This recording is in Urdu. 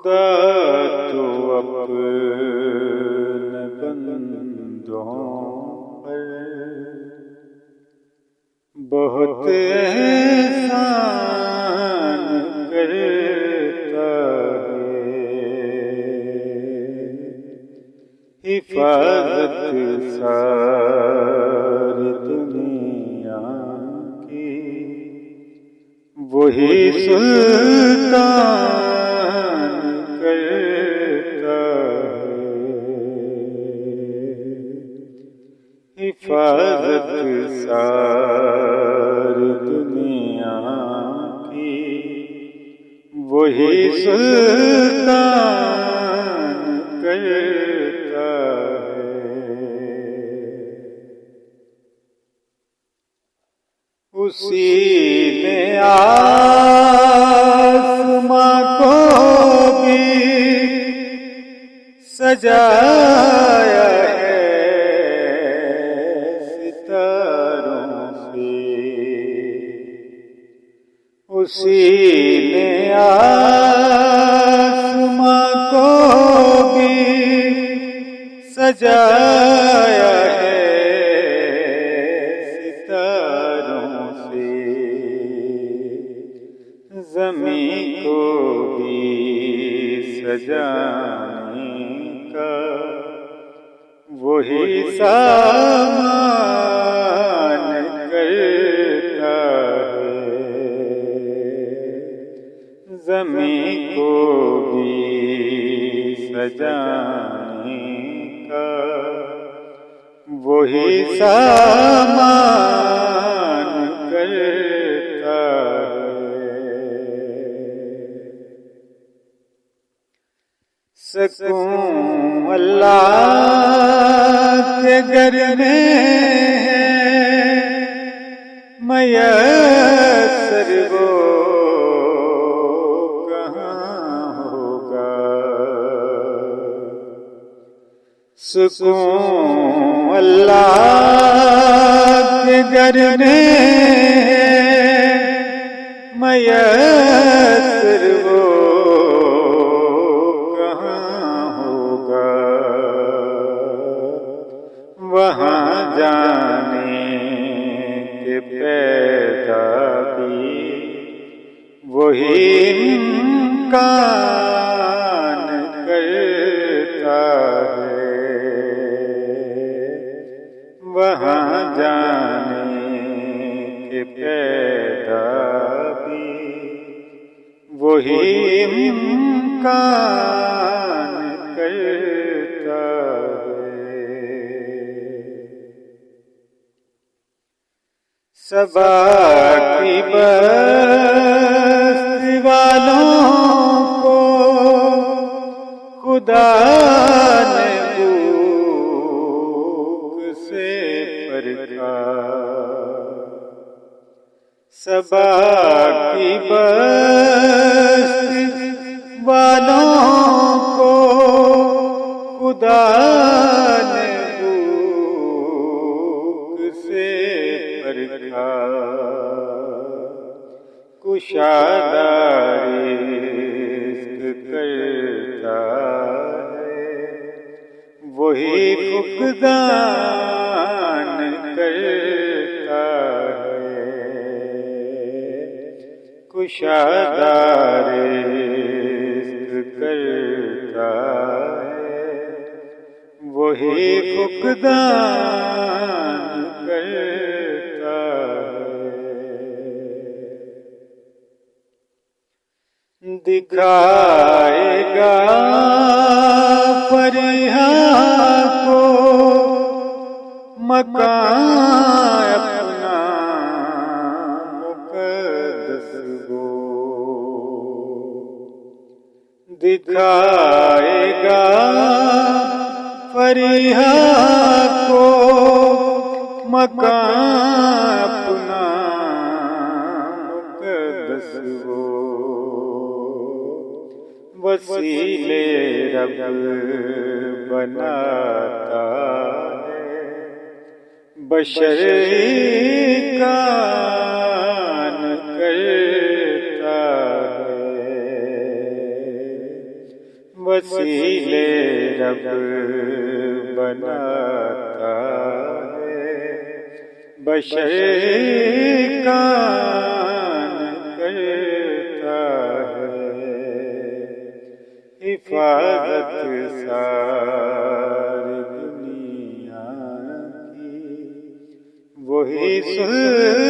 خدا تو اپنے بندوں پر بہت احسان کرتا ہے، حفاظت ساری دنیا کی وہی سلطان کرتا ہے، حفاظت ساری دنیا کی وہی سلطان کرتا ہے، اسی نے آسماں کو بھی سجایا ہے ستاروں سے، اسی نے آسماں کو بھی سجایا ہے ستاروں سے، زمین کو بھی سجانے کا وہی سامان کرتا ہے، زمین کو بھی سجانے کا وہی سامان کرتا ہے، سکون اللہ کے گھر میں ہے میسر، وہ کہاں ہوگا، سکون اللہ کے گھر میں ہے میسر، وہ وہاں جانے کے پیدا بھی وہی امکان کرتا ہے، وہاں جانے کے پیدا بھی وہی امکان کرتا ہے، سبا کی بستی والوں کو خدا نے بھوک سے پرکھا، سبا کی بستی والوں کو خدا نے بھوک سے پرکھا، کشادہ رزق کرتا ہے وہی فقدان کرتا ہے، کشادہ رزق کرتا ہے وہی فقدان کرتا ہے، دکھائے گا فرحاں کو مکان اپنا مقدس وہ، دکھائے گا فرحاں کو مکان اپنا مقدس وہ، وسیلے رب بناتا ہے بشر کان کرتا ہے، وسیلے رب بناتا ہے، بشر کان کرتا ہے، حفاظت ساری دنیا کی وہی سلطان